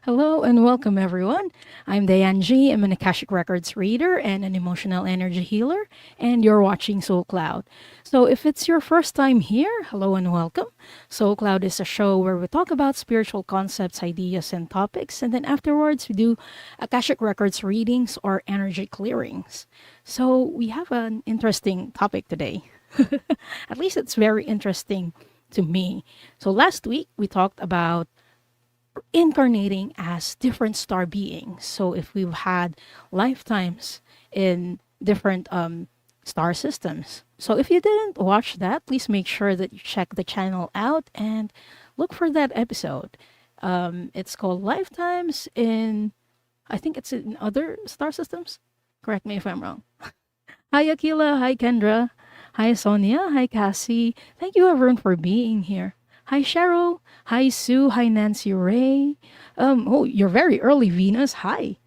Hello and welcome, everyone. I'm Diane G. I'm an Akashic Records reader and an emotional energy healer, and you're watching Soul Cloud. So, if it's your first time here, hello and welcome. Soul Cloud is a show where we talk about spiritual concepts, ideas, and topics, and then afterwards, we do Akashic Records readings or energy clearings. So, we have an interesting topic today. At least it's very interesting to me. So, last week, we talked about incarnating as different star beings. So if we've had lifetimes in different star systems. So if you didn't watch that, please make sure that you check the channel out and look for that episode. It's called Lifetimes in, I think it's in other star systems. Correct me if I'm wrong. Hi, Akila. Hi, Kendra. Hi, Sonia. Hi, Cassie. Thank you, everyone, for being here. Hi, Cheryl. Hi, Sue. Hi, Nancy Ray. Oh, you're very early, Venus. Hi.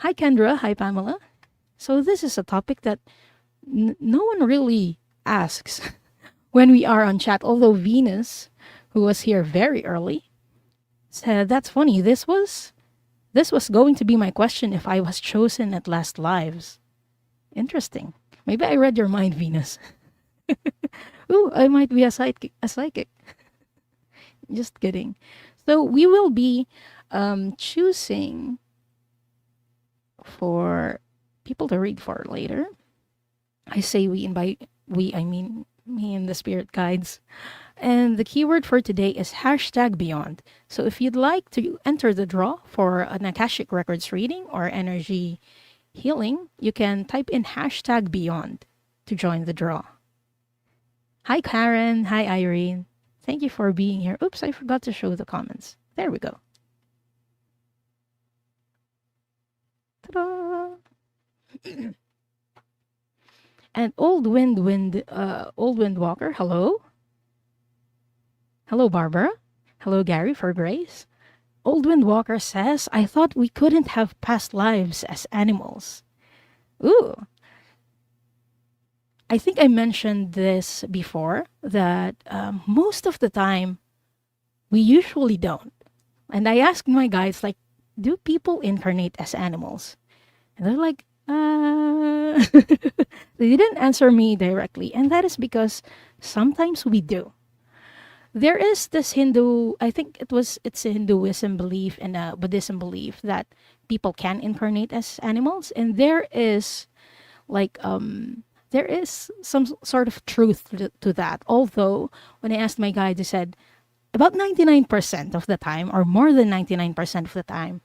Hi, Kendra. Hi, Pamela. So, this is a topic that no one really asks when we are on chat, although Venus, who was here very early, said, that's funny. This was going to be my question if I was chosen at last lives. Interesting. Maybe I read your mind, Venus. Ooh, I might be a psychic. A psychic. Just kidding. So we will be choosing for people to read for later. I say we, and by we I mean me and the spirit guides. And the keyword for today is hashtag beyond. So if you'd like to enter the draw for an Akashic Records reading or energy healing, you can type in hashtag beyond to join the draw. Hi, Karen. Hi, Irene. Thank you for being here. Oops, I forgot to show the comments. There we go. Ta-da! And Old Wind Walker. Hello. Hello, Barbara. Hello, Gary for Grace. Old Wind Walker says, I thought we couldn't have past lives as animals. Ooh, I think I mentioned this before that most of the time we usually don't. And I asked my guides, like, do people incarnate as animals? And they're like, they didn't answer me directly. And that is because sometimes we do. There is this Hindu, I think it's a Hinduism belief and a Buddhism belief that people can incarnate as animals. And like there is some sort of truth to that. Although when I asked my guide, they said about 99% of the time, or more than 99% of the time,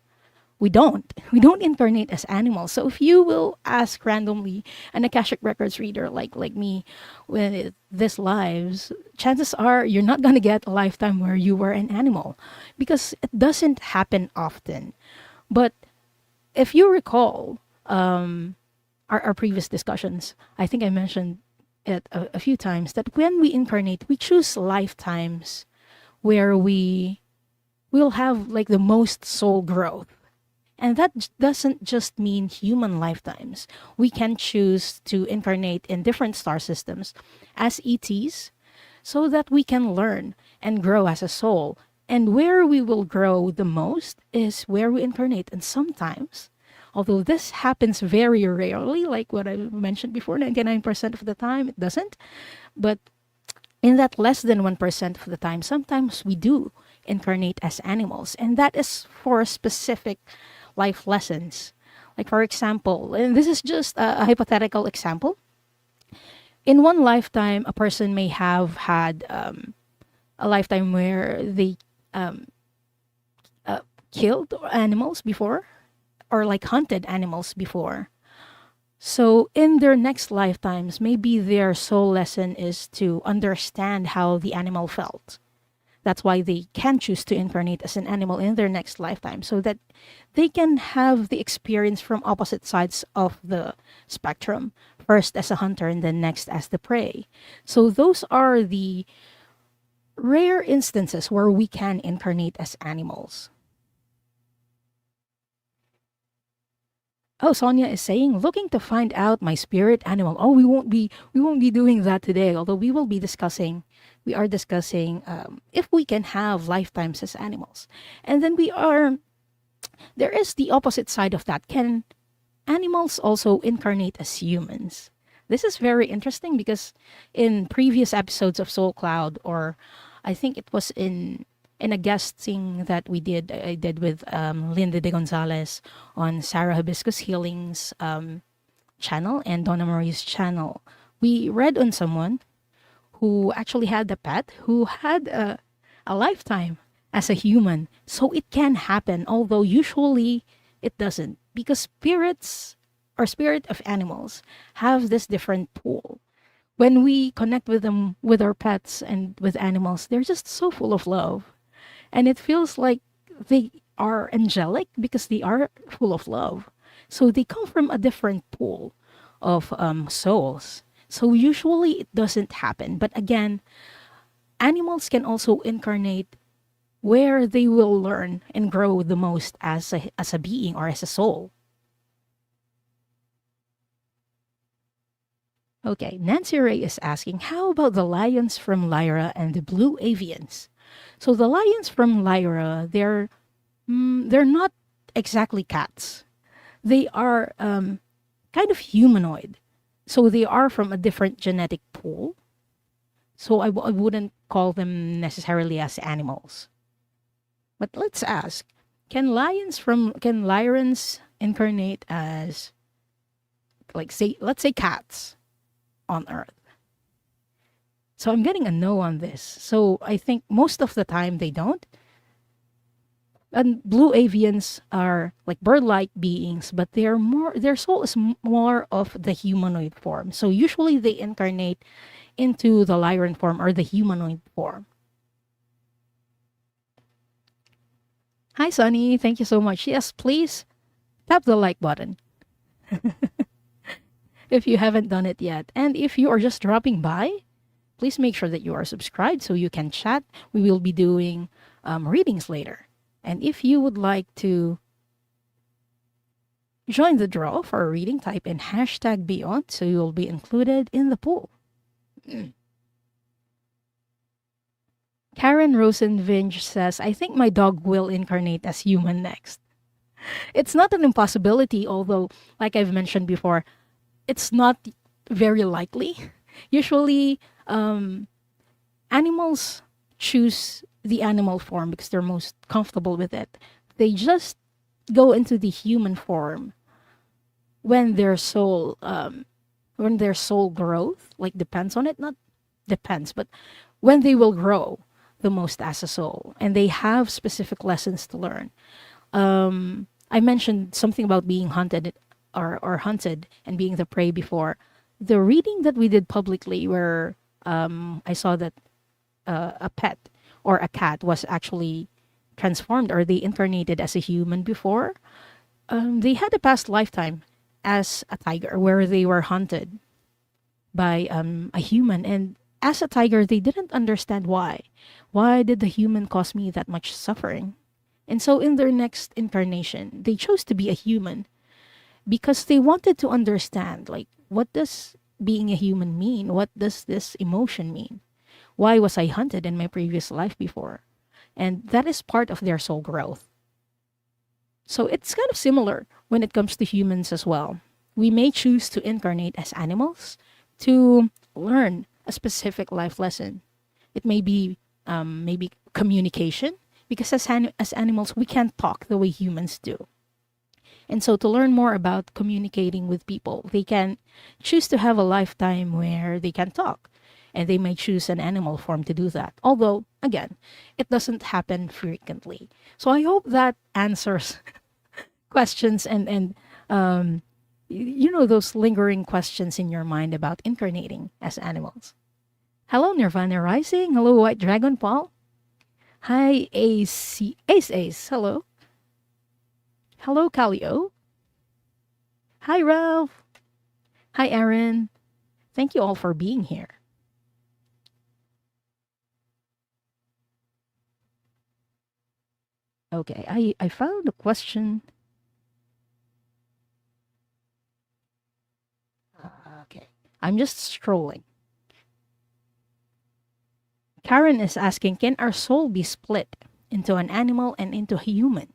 we don't incarnate as animals. So if you will ask randomly an Akashic Records reader like me with this lives, chances are you're not going to get a lifetime where you were an animal because it doesn't happen often. But if you recall our previous discussions, I think I mentioned it a few times that when we incarnate, we choose lifetimes where we will have like the most soul growth. And that doesn't just mean human lifetimes. We can choose to incarnate in different star systems as ETs so that we can learn and grow as a soul. And where we will grow the most is where we incarnate. And sometimes, although this happens very rarely, like what I mentioned before, 99% of the time it doesn't. But in that less than 1% of the time, sometimes we do incarnate as animals. And that is for specific life lessons. Like, for example, and this is just a hypothetical example. In one lifetime, a person may have had a lifetime where they killed animals before or like hunted animals before. So in their next lifetimes, maybe their soul lesson is to understand how the animal felt. That's why they can choose to incarnate as an animal in their next lifetime so that they can have the experience from opposite sides of the spectrum. First as a hunter and then next as the prey. So those are the rare instances where we can incarnate as animals. Oh, Sonia is saying, looking to find out my spirit animal. Oh, we won't be doing that today. Although we are discussing if we can have lifetimes as animals, and then there is the opposite side of that. Can animals also incarnate as humans? This is very interesting because in previous episodes of Soul Cloud, or I think it was in a guesting that I did with Linda de Gonzalez on Sarah Hibiscus Healing's channel and Donna Marie's channel. We read on someone who actually had a pet who had a lifetime as a human. So it can happen, although usually it doesn't, because spirits or spirit of animals have this different pool. When we connect with them, with our pets and with animals, they're just so full of love. And it feels like they are angelic because they are full of love. So they come from a different pool of souls. So usually it doesn't happen. But again, animals can also incarnate where they will learn and grow the most as a being or as a soul. Okay, Nancy Ray is asking, how about the lions from Lyra and the blue avians? So the lions from Lyra, they're not exactly cats. They are kind of humanoid. So they are from a different genetic pool. So I wouldn't call them necessarily as animals. But let's ask, can Lyrans incarnate as, like, say, let's say cats on Earth? So I'm getting a no on this. So I think most of the time they don't. And blue avians are like bird-like beings, but their soul is more of the humanoid form. So usually they incarnate into the Lyran form or the humanoid form. Hi, Sunny. Thank you so much. Yes, please tap the like button if you haven't done it yet. And if you are just dropping by, please make sure that you are subscribed so you can chat. We will be doing readings later. And if you would like to join the draw for a reading, type in hashtag beyond so you will be included in the pool. Karen Rosenvinge says, I think my dog will incarnate as human next. It's not an impossibility, although, like I've mentioned before, it's not very likely. Usually, animals choose the animal form because they're most comfortable with it. They just go into the human form when their soul growth, like, depends on it, not depends, but when they will grow the most as a soul, and they have specific lessons to learn. I mentioned something about being hunted, or hunted and being the prey before. The reading that we did publicly, where I saw that a pet or a cat was actually transformed, or they incarnated as a human before. They had a past lifetime as a tiger where they were hunted by a human. And as a tiger, they didn't understand why. Why did the human cause me that much suffering? And so in their next incarnation, they chose to be a human because they wanted to understand, like, what does being a human mean? What does this emotion mean? Why was I hunted in my previous life before? And that is part of their soul growth. So it's kind of similar when it comes to humans as well. We may choose to incarnate as animals to learn a specific life lesson. It may be maybe communication, because as animals, we can't talk the way humans do. And so, to learn more about communicating with people, they can choose to have a lifetime where they can talk. And they may choose an animal form to do that. Although, again, it doesn't happen frequently. So I hope that answers questions, and those lingering questions in your mind about incarnating as animals. Hello, Nirvana Rising. Hello, White Dragon Paul. Hi, Ace Ace. Hello. Hello, Calio. Hi, Ralph. Hi, Aaron. Thank you all for being here. Okay, I found a question. Okay. I'm just scrolling. Karen is asking, can our soul be split into an animal and into a human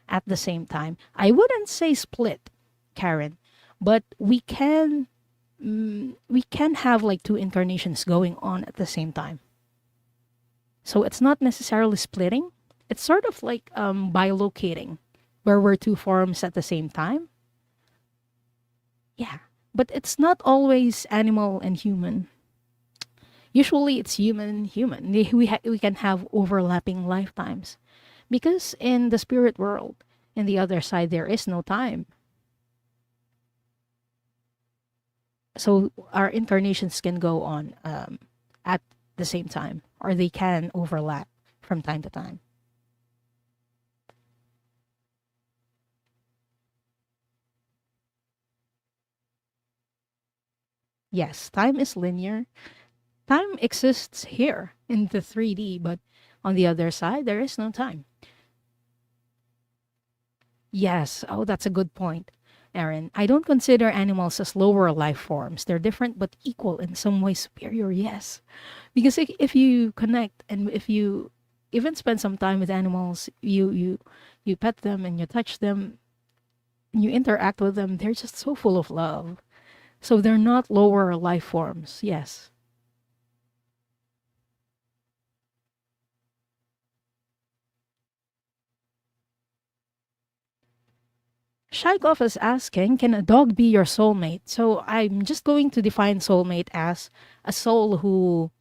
at the same time? I wouldn't say split, Karen, but we can have like two incarnations going on at the same time. So it's not necessarily splitting. It's sort of like bilocating, where we're two forms at the same time. Yeah, but it's not always animal and human. Usually it's human, human. We can have overlapping lifetimes because in the spirit world, in the other side, there is no time. So our incarnations can go on at the same time, or they can overlap from time to time. Yes, time is linear. Time exists here in the 3D, but on the other side, there is no time. Yes. Oh, that's a good point, Aaron. I don't consider animals as lower life forms. They're different but equal in some way superior. Yes. Because if you connect and if you even spend some time with animals, you pet them and you touch them, you interact with them, they're just so full of love. So they're not lower life forms. Yes. Shaikov is asking, can a dog be your soulmate? So I'm just going to define soulmate as a soul who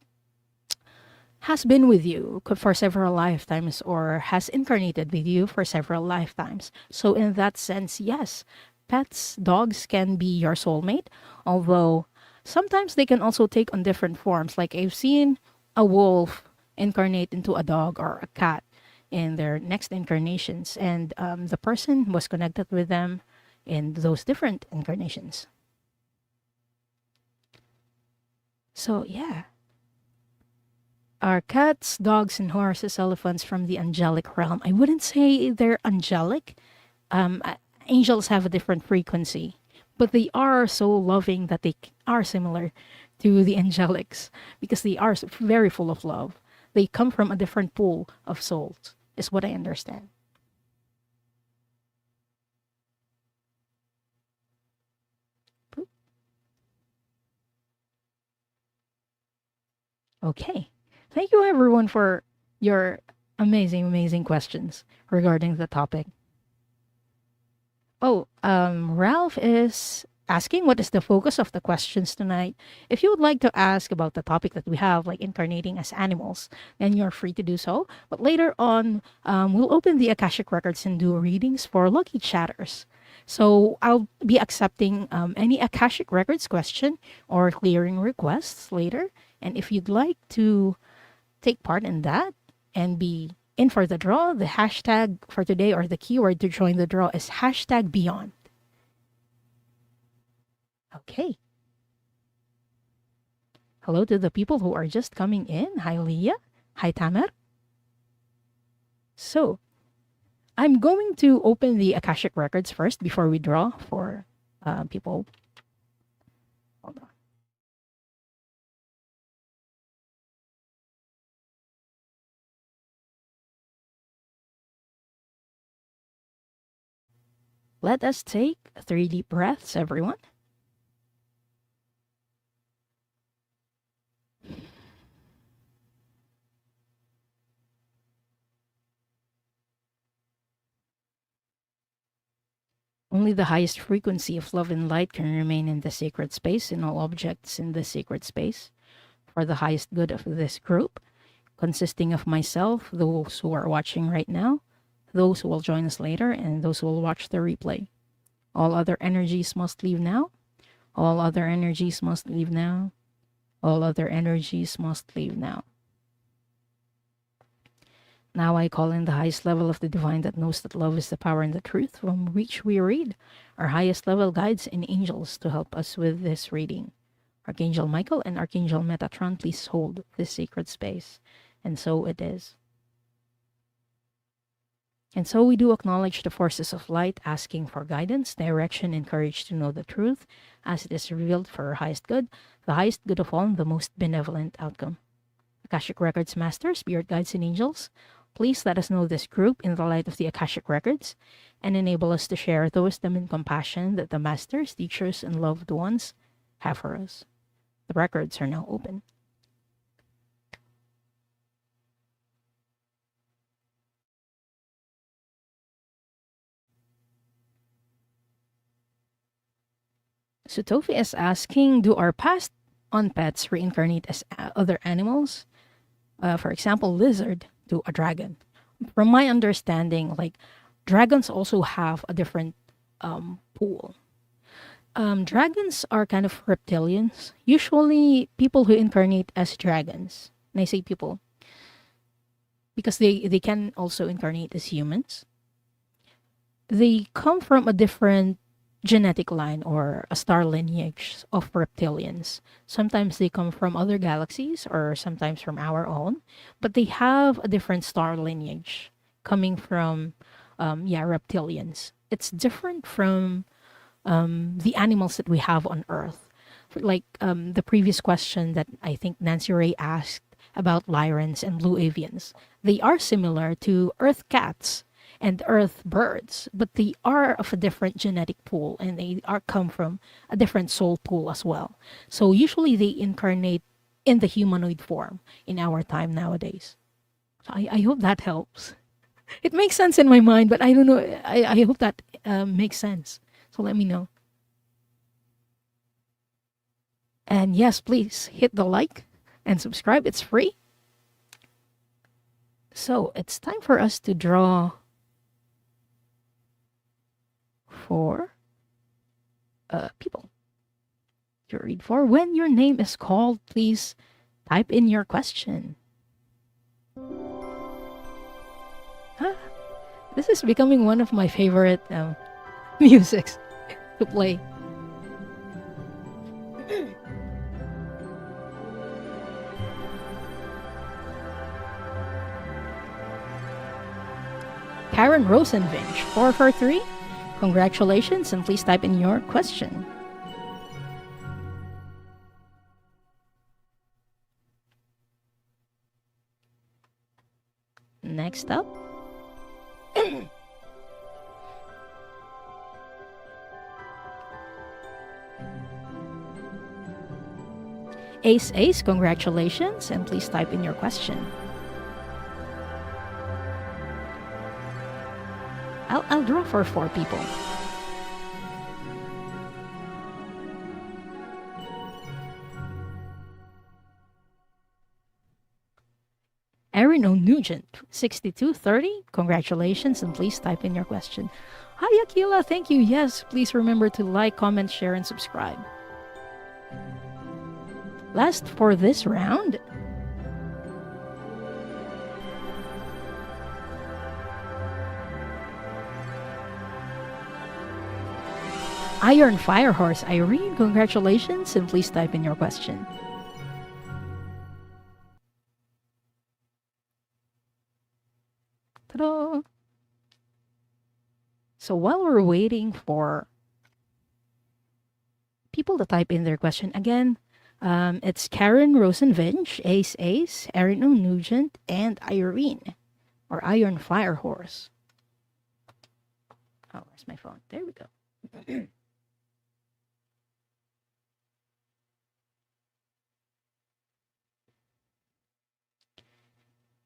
has been with you for several lifetimes or has incarnated with you for several lifetimes. So, in that sense, yes, pets, dogs can be your soulmate, although sometimes they can also take on different forms. Like I've seen a wolf incarnate into a dog or a cat in their next incarnations, and the person was connected with them in those different incarnations. So, yeah. Are cats, dogs, and horses elephants from the angelic realm? I wouldn't say they're angelic. Angels have a different frequency, but they are so loving that they are similar to the angelics because they are very full of love. They come from a different pool of souls, is what I understand. Okay. Thank you, everyone, for your amazing, amazing questions regarding the topic. Oh, Ralph is asking what is the focus of the questions tonight. If you would like to ask about the topic that we have, like incarnating as animals, then you're free to do so. But later on, we'll open the Akashic Records and do readings for lucky chatters. So I'll be accepting any Akashic Records question or clearing requests later. And if you'd like to take part in that and be in for the draw, the hashtag for today or the keyword to join the draw is hashtag beyond. Okay. Hello to the people who are just coming in. Hi, Leah. Hi, Tamer. So, I'm going to open the Akashic Records first before we draw for people. Hold on. Let us take 3 deep breaths, everyone. Only the highest frequency of love and light can remain in the sacred space, in all objects in the sacred space, for the highest good of this group, consisting of myself, those who are watching right now, those who will join us later, and those who will watch the replay. All other energies must leave now. All other energies must leave now. All other energies must leave now. Now I call in the highest level of the divine that knows that love is the power and the truth from which we read, our highest level guides and angels to help us with this reading. Archangel Michael and Archangel Metatron, please hold this sacred space. And so it is. And so we do acknowledge the forces of light, asking for guidance, direction, and courage to know the truth as it is revealed for our highest good, the highest good of all, and the most benevolent outcome. Akashic Records Masters, Spirit Guides, and Angels, please let us know this group in the light of the Akashic Records and enable us to share the wisdom and compassion that the Masters, teachers, and loved ones have for us. The records are now open. So Tofi is asking, do our past on pets reincarnate as other animals? For example, lizard to a dragon. From my understanding, like dragons also have a different pool. Dragons are kind of reptilians. Usually, people who incarnate as dragons, and I say people because they can also incarnate as humans. They come from a different genetic line or a star lineage of reptilians. Sometimes they come from other galaxies or sometimes from our own, but they have a different star lineage coming from, reptilians. It's different from the animals that we have on Earth. Like the previous question that I think Nancy Ray asked about lyrans and blue avians. They are similar to Earth cats and earth birds, but they are of a different genetic pool and they are come from a different soul pool as well. So usually they incarnate in the humanoid form in our time nowadays. So I hope that helps. It makes sense in my mind, but I don't know. I hope that makes sense. So let me know. And yes, please hit the like and subscribe. It's free. So it's time for us to draw for people to read for. When your name is called, please type in your question. Huh? This is becoming one of my favorite musics to play. Karen Rosenvinch, 443. Congratulations, and please type in your question. Next up. Ace Ace, congratulations, and please type in your question. I'll draw for 4 people. Erin O'Nugent, 6230. Congratulations, and please type in your question. Hi, Akila. Thank you. Yes, please remember to like, comment, share, and subscribe. Last for this round. Iron Firehorse Irene, congratulations, and please type in your question. Ta-da! So while we're waiting for people to type in their question again, it's Karen Rosenvinch, Ace Ace, Erin O'Nugent, and Irene, or Iron Firehorse. Oh, where's my phone? There we go.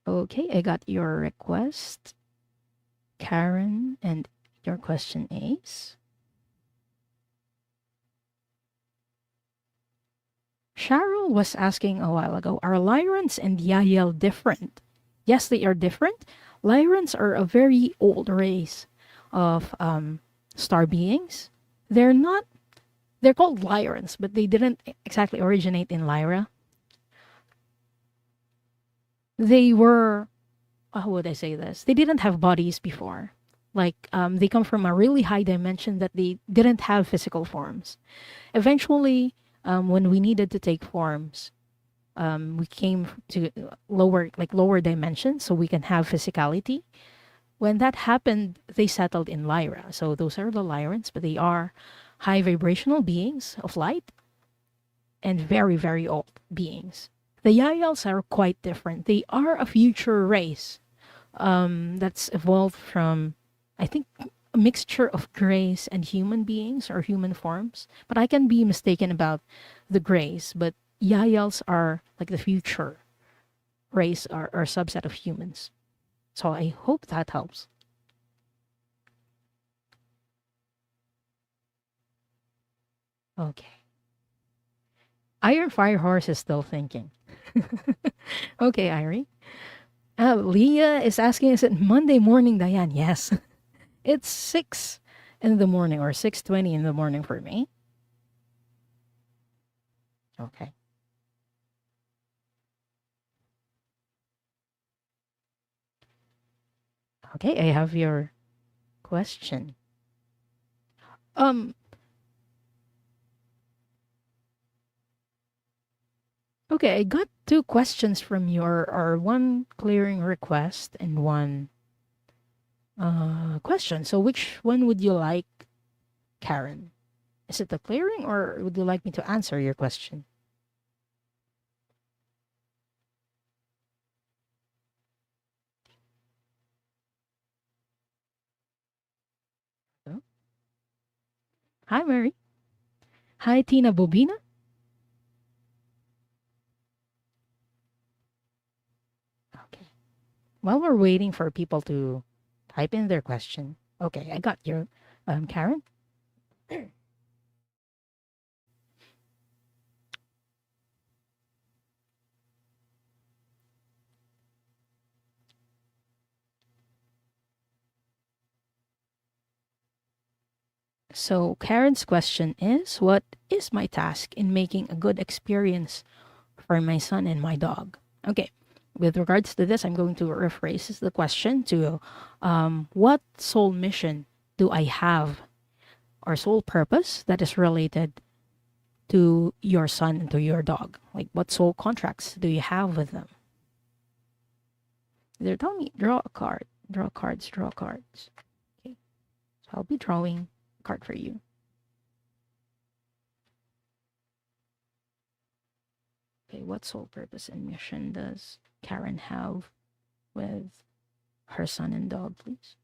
Okay, I got your request, Karen, and your question, Ace. Cheryl was asking a while ago, are Lyrans and Yael different? Yes, they are different. Lyrans are a very old race of star beings. They're called Lyrans, but they didn't exactly originate in Lyra. They were, how would I say this? They didn't have bodies before. Like, they come from a really high dimension that they didn't have physical forms. Eventually, when we needed to take forms, we came to lower dimensions so we can have physicality. when that happened, they settled in Lyra. So those are the Lyrans, but they are high vibrational beings of light and very, very old beings. The Yahyals are quite different. They are a future race that's evolved from, I think, a mixture of grays and human beings or human forms. But I can be mistaken about the grays. But Yahyals are like the future race or subset of humans. So I hope that helps. Okay. Iron Fire Horse is still thinking. Okay, Irie. Leah is asking, is it Monday morning, Diane? Yes. It's 6 in the morning or 6:20 in the morning for me. Okay. Okay, I have your question. Um, okay, I got two questions from your or one clearing request and one question. So which one would you like, Karen? Is it the clearing or would you like me to answer your question? Oh. Hi, Mary. Hi, Tina Bobina. Okay. While we're waiting for people to type in their question. Okay, I got your Karen. So Karen's question is, what is my task in making a good experience for my son and my dog? Okay. With regards to this, I'm going to rephrase the question to what soul mission do I have or soul purpose that is related to your son and to your dog? Like, what soul contracts do you have with them? They're telling me, draw a card, draw cards, draw cards. Okay, so I'll be drawing a card for you. Okay, what soul purpose and mission does Karen have with her son and dog, please?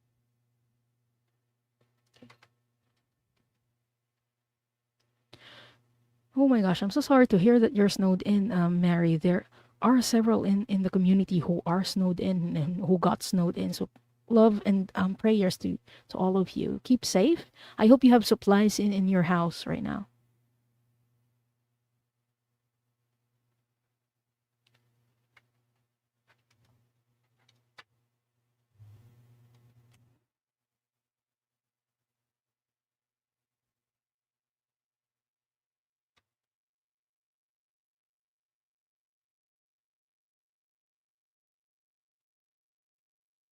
Oh my gosh, I'm so sorry to hear that you're snowed in, Mary. There are several in the community who are snowed in and who got snowed in. So love and prayers to all of you. Keep safe. I hope you have supplies in your house right now.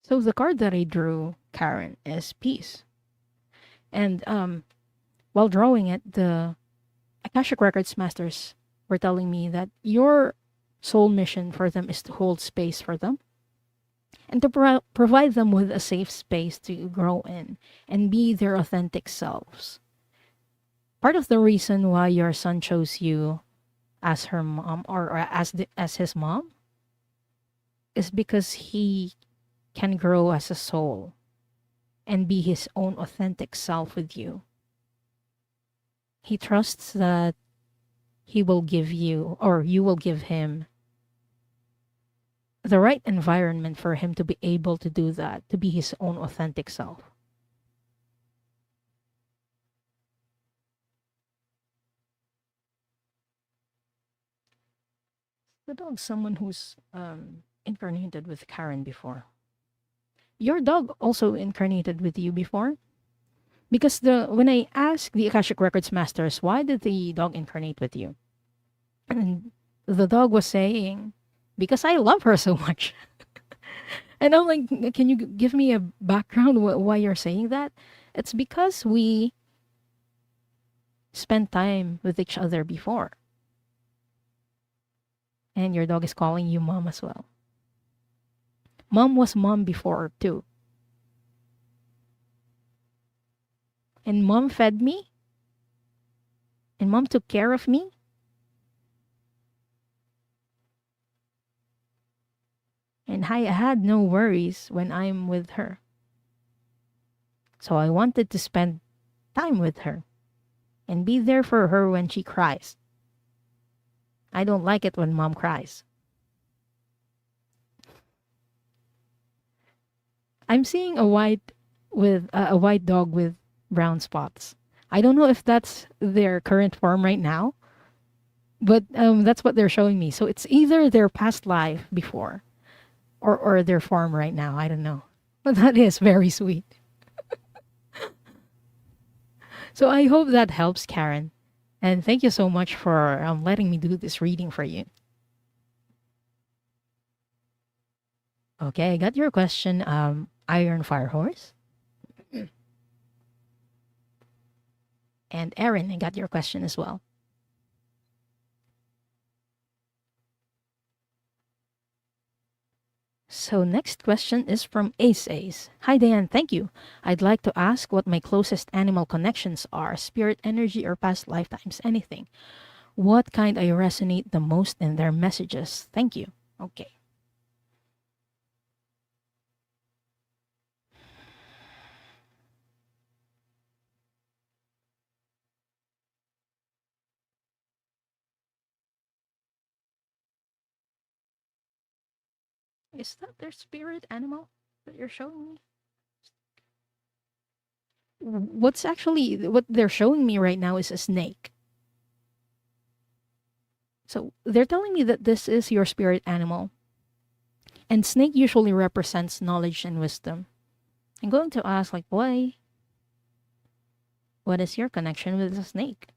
So the card that I drew, Karen, is peace. And while drawing it, the Akashic Records Masters were telling me that your soul mission for them is to hold space for them and to provide them with a safe space to grow in and be their authentic selves. Part of the reason why your son chose you as her mom or as his mom is because he can grow as a soul and be his own authentic self with you. He trusts that he will give you or you will give him the right environment for him to be able to do that, to be his own authentic self. The dog, someone who's incarnated with Karen before. Your dog also incarnated with you before? Because the when I asked the Akashic Records Masters, why did the dog incarnate with you? And the dog was saying, because I love her so much. And I'm like, can you give me a background why you're saying that? It's because we spent time with each other before. And your dog is calling you mom as well. Mom was mom before too. and mom fed me, and mom took care of me, and I had no worries when I'm with her. So I wanted to spend time with her and be there for her when she cries. I don't like it when mom cries. I'm seeing a white dog with brown spots. I don't know if that's their current form right now, but that's what they're showing me. So it's either their past life before or their form right now. I don't know. But that is very sweet. So I hope that helps, Karen. And thank you so much for letting me do this reading for you. Okay, I got your question, Iron Fire Horse. And Erin, I got your question as well. So next question is from Ace Ace. Hi Diane, thank you. I'd like to ask what my closest animal connections are, spirit energy or past lifetimes, anything. What kind I resonate the most in their messages? Thank you. Okay. Is that their spirit animal that you're showing me? What's actually what they're showing me right now is a snake. So they're telling me that this is your spirit animal. And snake usually represents knowledge and wisdom. I'm going to ask like why what is your connection with the snake?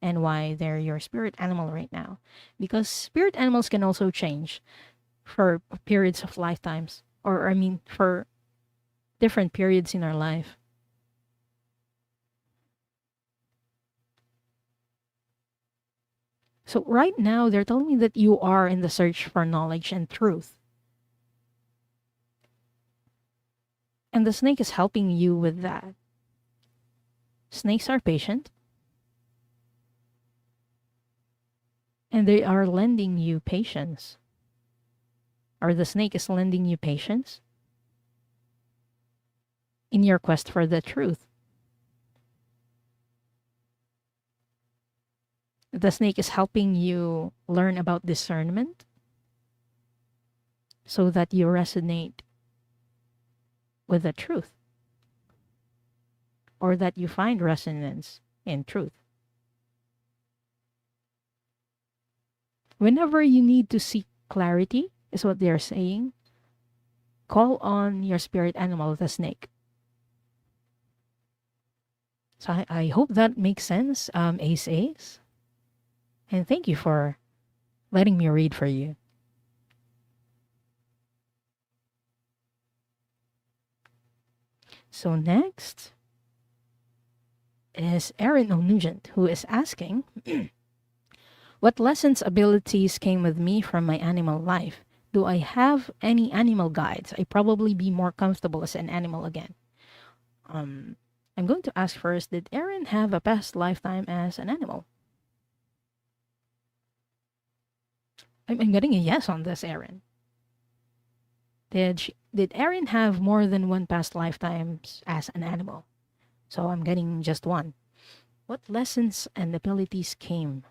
And why they're your spirit animal right now? Because spirit animals can also change for periods of lifetimes. Or I mean for different periods in our life. So right now they're telling me that you are in the search for knowledge and truth. And the snake is helping you with that. Snakes are patient and they are lending you patience. Or the snake is lending you patience in your quest for the truth. The snake is helping you learn about discernment so that you resonate with the truth or that you find resonance in truth. Whenever you need to seek clarity, is what they're saying, call on your spirit animal, the snake. So I hope that makes sense, Ace Ace. And thank you for letting me read for you. So next is Erin O'Nugent, who is asking, what lessons, abilities came with me from my animal life? Do I have any animal guides? I probably be more comfortable as an animal again. Um, I'm going to ask first, did Erin have a past lifetime as an animal? I'm getting a yes on this, Erin. Did Erin have more than one past lifetimes as an animal? So I'm getting just one. What lessons and abilities came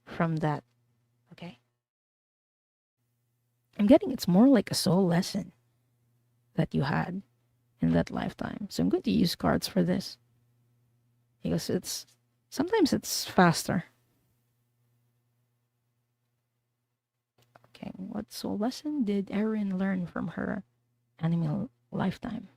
from that? Okay. I'm getting it's more like a soul lesson that you had in that lifetime. So I'm going to use cards for this because it's sometimes it's faster. Okay, what soul lesson did Erin learn from her animal lifetime?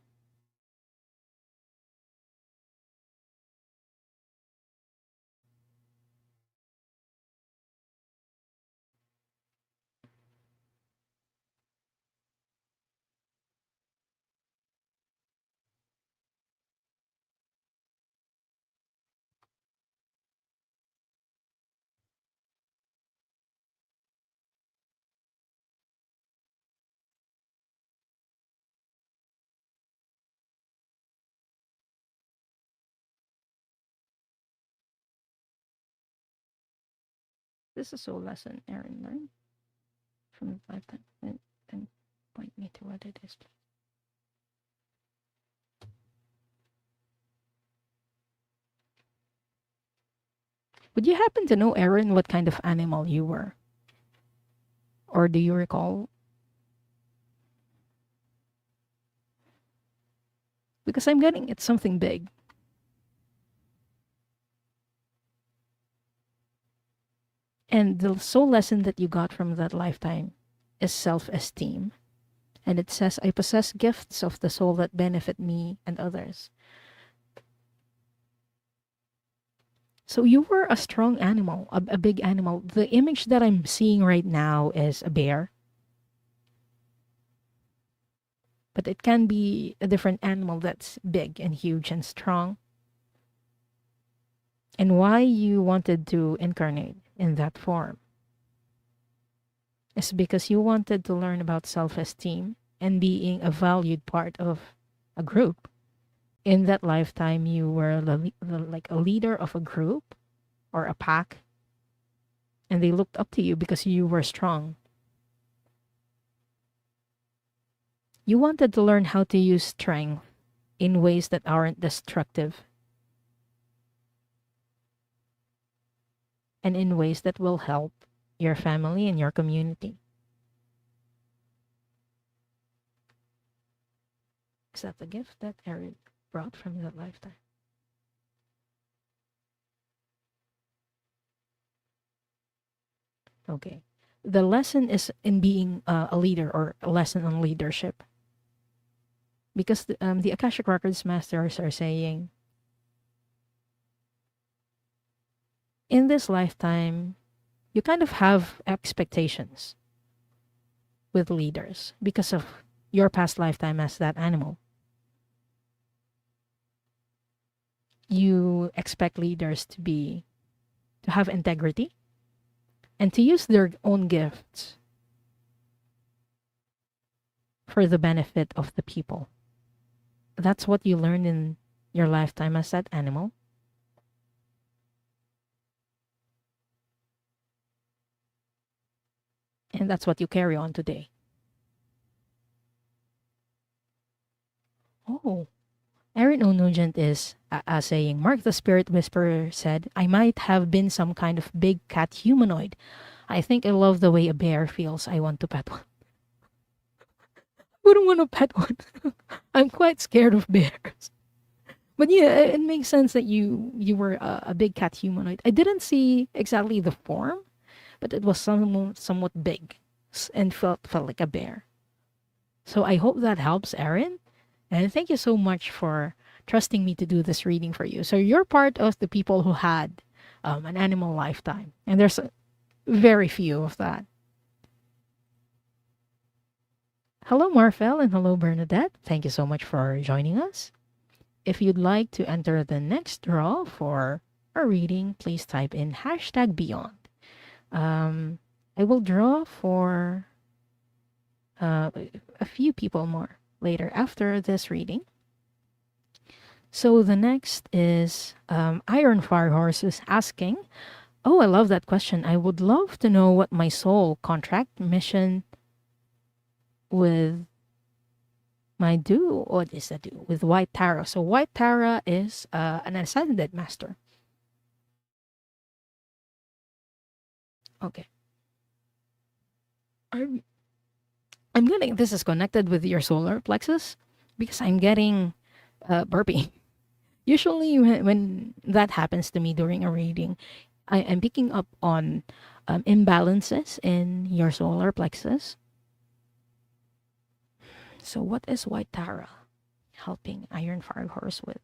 This is a soul lesson Aaron learned from the lifetime. And point me to what it is. Would you happen to know, Aaron, what kind of animal you were? Or do you recall? Because I'm getting it's something big. And the soul lesson that you got from that lifetime is self esteem. And it says, I possess gifts of the soul that benefit me and others. So you were a strong animal, a big animal. The image that I'm seeing right now is a bear, but it can be a different animal that's big and huge and strong. And why you wanted to incarnate in that form is because you wanted to learn about self esteem and being a valued part of a group. In that lifetime, you were like a leader of a group or a pack, and they looked up to you because you were strong. You wanted to learn how to use strength in ways that aren't destructive and in ways that will help your family and your community. Is that the gift that Eric brought from that lifetime? Okay. The lesson is in being a leader, or a lesson on leadership. Because the Akashic Records masters are saying, in this lifetime, you kind of have expectations with leaders because of your past lifetime as that animal. You expect leaders to have integrity and to use their own gifts for the benefit of the people. That's what you learn in your lifetime as that animal. And that's what you carry on today. Oh, Erin O'Nugent is saying, Mark the Spirit Whisperer said, I might have been some kind of big cat humanoid. I think I love the way a bear feels. I want to pet one. Wouldn't want to pet one. I'm quite scared of bears. But yeah, it makes sense that you were a big cat humanoid. I didn't see exactly the form, but it was somewhat big and felt like a bear. So I hope that helps, Erin. And thank you so much for trusting me to do this reading for you. So you're part of the people who had an animal lifetime, and there's very few of that. Hello, Marfel, and hello, Bernadette. Thank you so much for joining us. If you'd like to enter the next draw for a reading, please type in hashtag beyond. I will draw for a few people more later after this reading. So the next is Iron Fire Horse is asking, oh, I love that question. I would love to know what my soul contract mission with my do. What is that do? With White Tara. So White Tara is an ascended master. Okay. I'm getting this is connected with your solar plexus because I'm getting burping. Usually, when that happens to me during a reading, I am picking up on imbalances in your solar plexus. So, what is White Tara helping Iron Fire Horse with?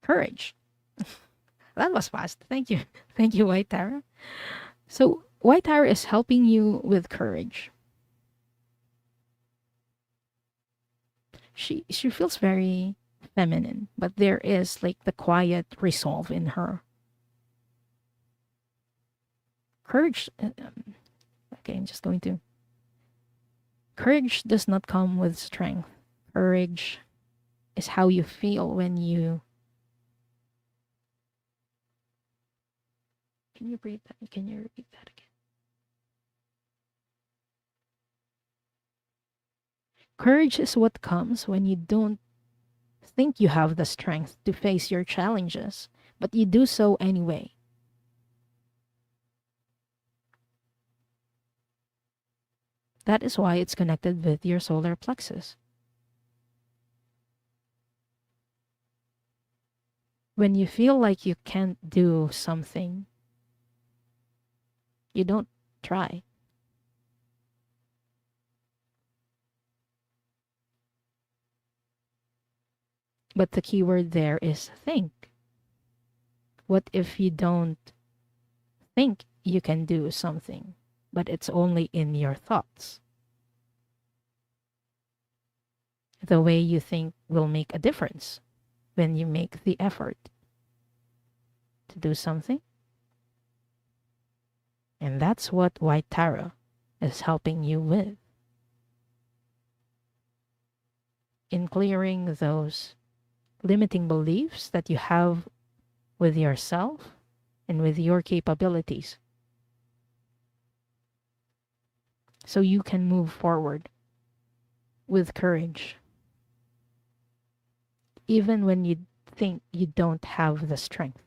Courage. That was fast. Thank you. Thank you, White Tara. So, White Tara is helping you with courage. She feels very feminine, but there is like the quiet resolve in her. Courage. Okay, I'm just going to. Courage does not come with strength. Courage is how you feel when you Can you read that? Can you repeat that again? Courage is what comes when you don't think you have the strength to face your challenges, but you do so anyway. That is why it's connected with your solar plexus. When you feel like you can't do something, you don't try. But the key word there is think. What if you don't think you can do something, but it's only in your thoughts? The way you think will make a difference when you make the effort to do something. And that's what White Tarot is helping you with, in clearing those limiting beliefs that you have with yourself and with your capabilities, so you can move forward with courage, even when you think you don't have the strength.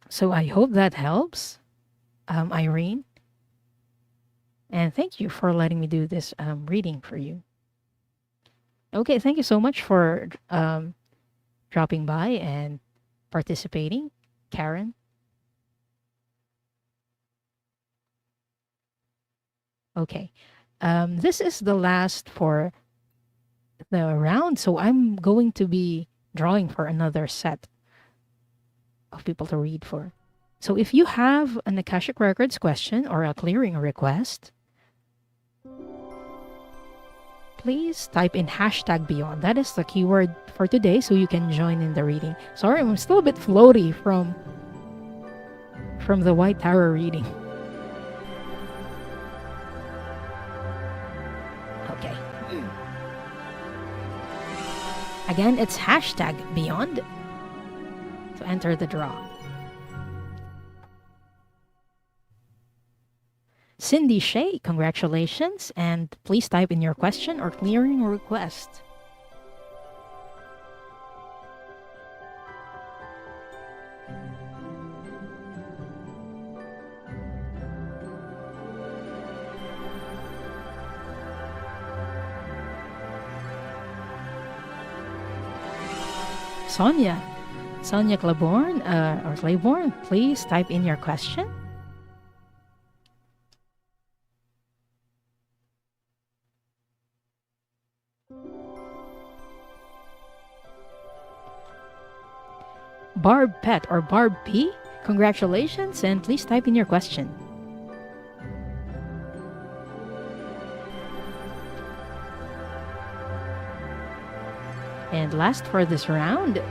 So I hope that helps, Irene. And thank you for letting me do this reading for you. Okay, thank you so much for dropping by and participating, Karen. Okay, this is the last for the round, so I'm going to be drawing for another set of people to read for. So if you have an Akashic Records question or a clearing request, please type in hashtag beyond. That is the keyword for today, so you can join in the reading. Sorry, I'm still a bit floaty from the White Tower reading. Okay. Again, it's hashtag beyond to enter the draw. Cindy Shea, congratulations, and please type in your question or clearing request. Sonia Claiborne, please type in your question. Barb Pet or Barb P, congratulations, and please type in your question. And last for this round,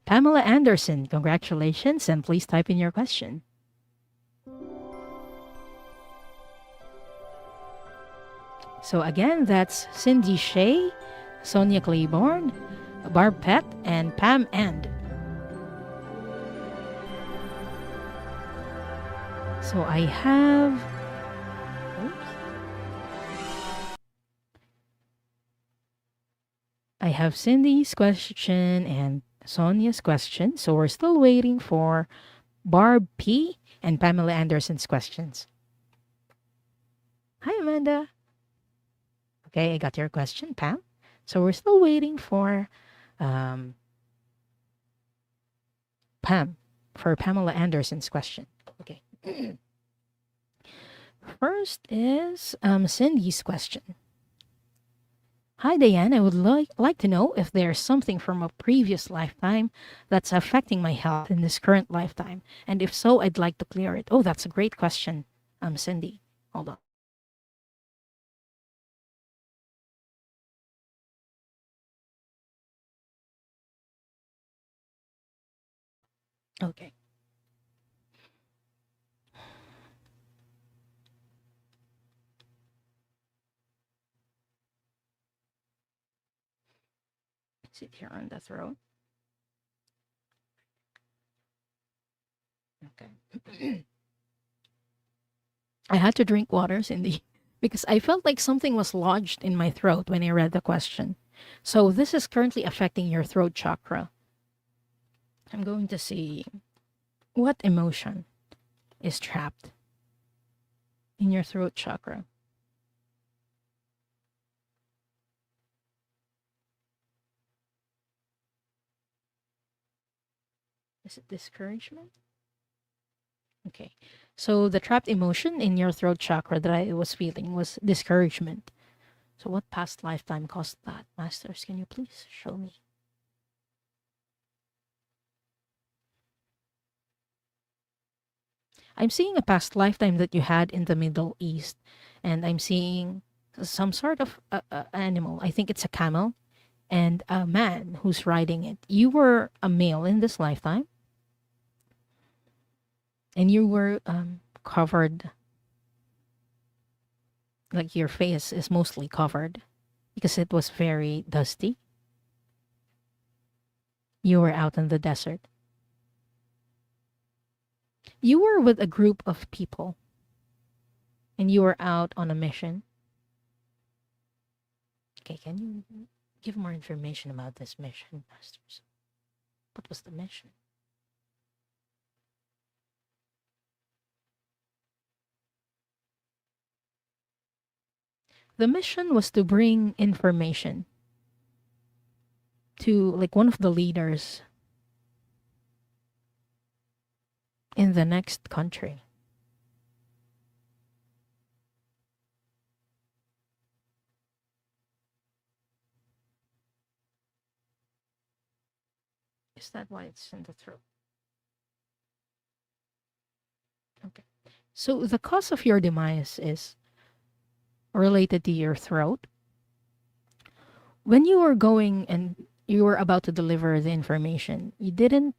Pamela Anderson, congratulations, and please type in your question. So again, that's Cindy Shea, Sonia Claiborne, Barb Pet, and Pam And. So I have... I have Cindy's question and Sonia's question. So we're still waiting for Barb P and Pamela Anderson's questions. Hi, Amanda. Okay, I got your question, Pam. So we're still waiting for Pam, for Pamela Anderson's question. Okay. First is Cindy's question. Hi, Diane. I would like to know if there's something from a previous lifetime that's affecting my health in this current lifetime. And if so, I'd like to clear it. Oh, that's a great question, Cindy. Hold on. Okay. Sit here on the throat. Okay. I had to drink water, Cindy, because I felt like something was lodged in my throat when I read the question. So this is currently affecting your throat chakra. I'm going to see what emotion is trapped in your throat chakra. Is it discouragement? Okay. So the trapped emotion in your throat chakra that I was feeling was discouragement. So what past lifetime caused that? Masters, can you please show me? I'm seeing a past lifetime that you had in the Middle East, and I'm seeing some sort of animal. I think it's a camel and a man who's riding it. You were a male in this lifetime, and you were covered, like your face is mostly covered because it was very dusty. You were out in the desert. You were with a group of people, and you were out on a mission. Okay, can you give more information about this mission, Masters? What was the mission? The mission was to bring information to like one of the leaders in the next country. Is that why it's in the throat? Okay. So the cause of your demise is related to your throat. When you were going and you were about to deliver the information, you didn't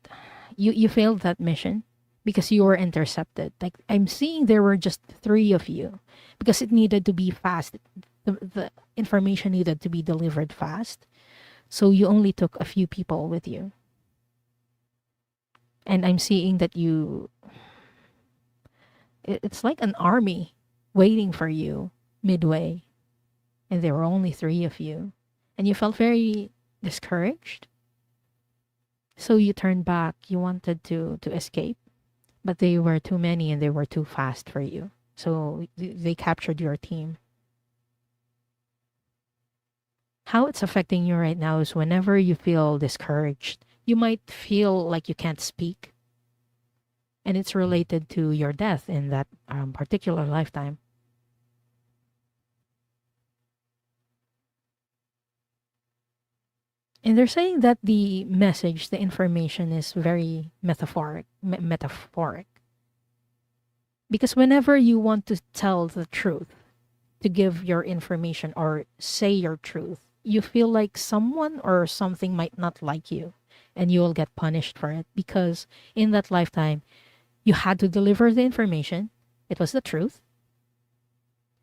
you failed that mission because you were intercepted. Like I'm seeing there were just three of you because it needed to be fast. The information needed to be delivered fast. So you only took a few people with you. And I'm seeing that it's like an army waiting for you midway. And there were only three of you. And you felt very discouraged. So you turned back. You wanted to escape. But they were too many and they were too fast for you. So they captured your team. How it's affecting you right now is whenever you feel discouraged, you might feel like you can't speak. And it's related to your death in that particular lifetime. And they're saying that the message, the information is very metaphoric. Because whenever you want to tell the truth, to give your information or say your truth, you feel like someone or something might not like you and you will get punished for it because in that lifetime, you had to deliver the information. It was the truth.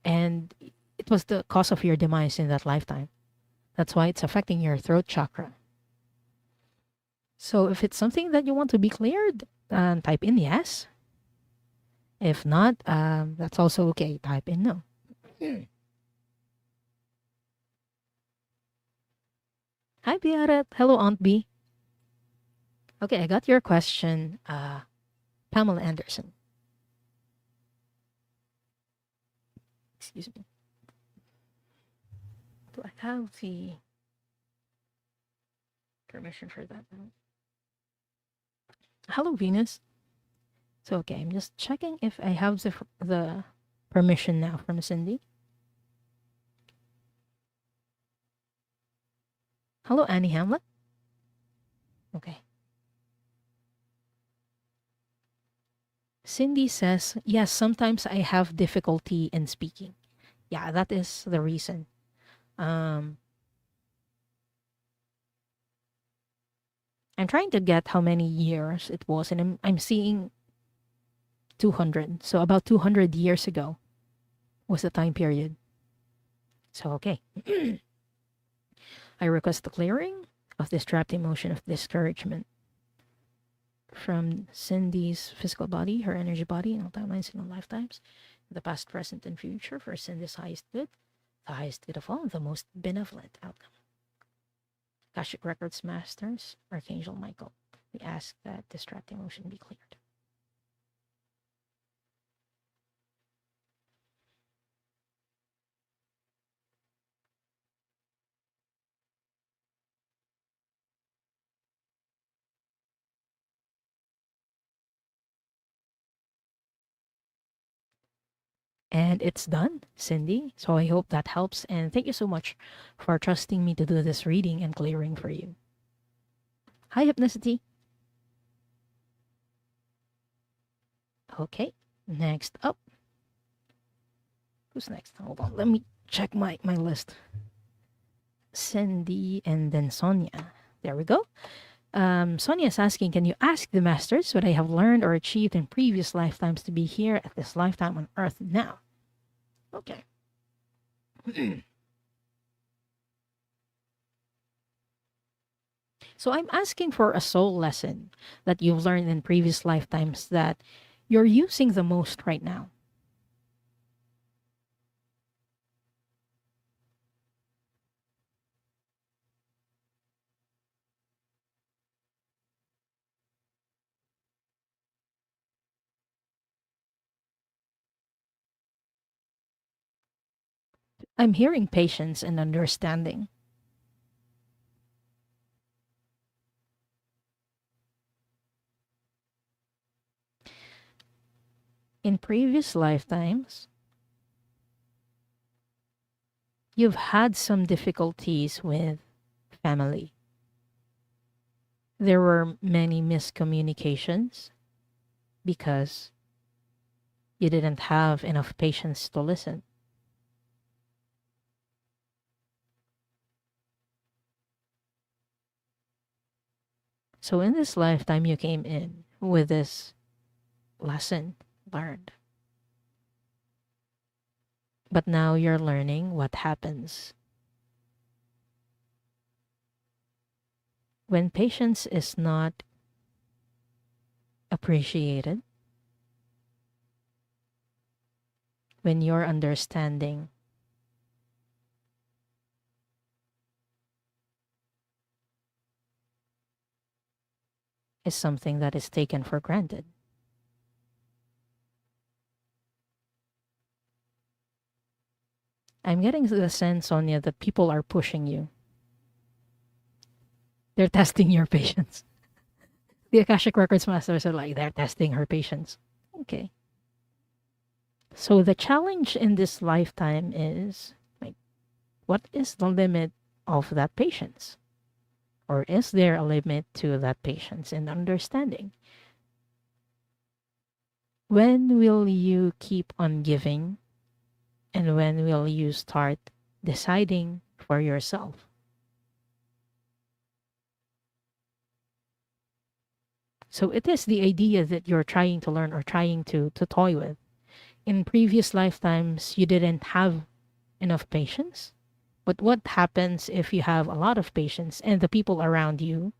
And it was the cause of your demise in that lifetime. That's why it's affecting your throat chakra. So if it's something that you want to be cleared, type in yes. If not, that's also okay. Type in no. Hi, Biaret. Hello, Aunt B. Okay, I got your question, Pamela Anderson. Excuse me. Do I have the permission for that? Hello, Venus. So, okay, I'm just checking if I have the permission now from Cindy. Hello, Annie Hamlet. Okay. Cindy says, yes, sometimes I have difficulty in speaking. Yeah, that is the reason. I'm trying to get how many years it was, and I'm seeing 200. So about 200 years ago was the time period. So, okay. I request the clearing of this trapped emotion of discouragement from Cindy's physical body, her energy body, in all timelines, in all lifetimes, the past, present, and future, for Cindy's highest good, the highest good of all, the most benevolent outcome. Akashic Records Masters, Archangel Michael, we ask that this trapped emotion be cleared. And it's done, Cindy. So I hope that helps. And thank you so much for trusting me to do this reading and clearing for you. Hi, Hypnicity. Okay, next up. Who's next? Hold on. Let me check my list. Cindy and then Sonia. There we go. Sonia is asking, can you ask the masters what I have learned or achieved in previous lifetimes to be here at this lifetime on Earth now? Okay. So I'm asking for a soul lesson that you've learned in previous lifetimes that you're using the most right now. I'm hearing patience and understanding. In previous lifetimes, you've had some difficulties with family. There were many miscommunications because you didn't have enough patience to listen. So in this lifetime, you came in with this lesson learned. But now you're learning what happens when patience is not appreciated, when your understanding is something that is taken for granted. I'm getting the sense, Sonia, that people are pushing you. They're testing your patience. The Akashic Records Masters are like, they're testing her patience. Okay. So the challenge in this lifetime is like, what is the limit of that patience? Or is there a limit to that patience and understanding? When will you keep on giving? And when will you start deciding for yourself? So it is the idea that you're trying to learn or trying to toy with. In previous lifetimes, you didn't have enough patience. But what happens if you have a lot of patience and the people around you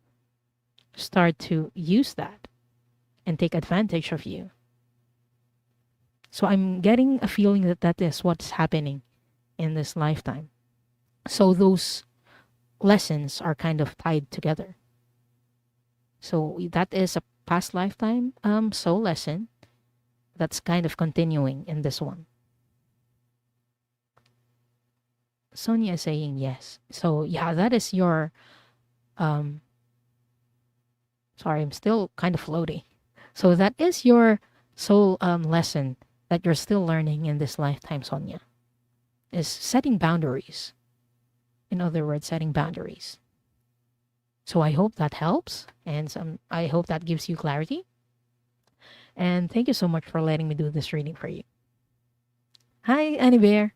start to use that and take advantage of you? So I'm getting a feeling that that is what's happening in this lifetime. So those lessons are kind of tied together. So that is a past lifetime soul lesson that's kind of continuing in this one. Sonia is saying yes. So yeah, that is your um sorry, I'm still kind of floaty. So that is your soul lesson that you're still learning in this lifetime, Sonia, is setting boundaries. In other words, setting boundaries. So I hope that helps, and I hope that gives you clarity. And thank you so much for letting me do this reading for you. Hi, Annie Bear.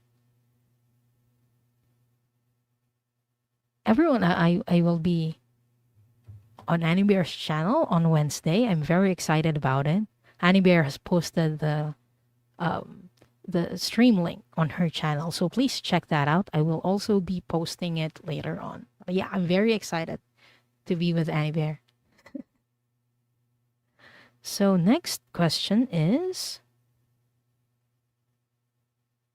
Everyone, I will be on Annie Bear's channel on Wednesday. I'm very excited about it. Annie Bear has posted the stream link on her channel, so please check that out. I will also be posting it later on. But yeah, I'm very excited to be with Annie Bear. So next question is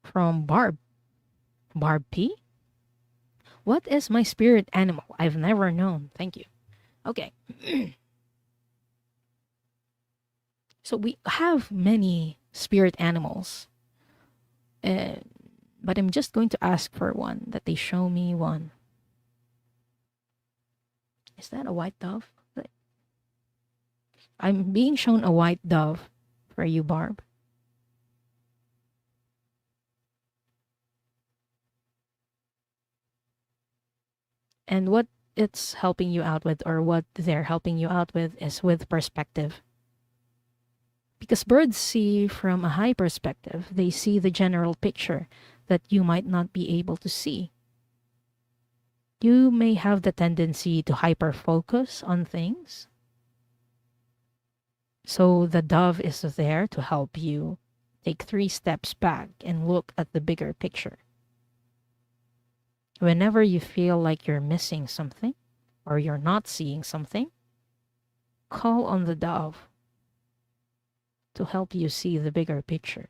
from Barb. Barb P. What is my spirit animal? I've never known. Thank you. Okay. So we have many spirit animals. Uh, but I'm just going to ask for one that they show me one. Is that a white dove? I'm being shown a white dove for you, Barb. And what it's helping you out with, or what they're helping you out with, is with perspective. Because birds see from a high perspective, they see the general picture that you might not be able to see. You may have the tendency to hyper focus on things. So the dove is there to help you take 3 steps back and look at the bigger picture. Whenever you feel like you're missing something or you're not seeing something, call on the dove to help you see the bigger picture.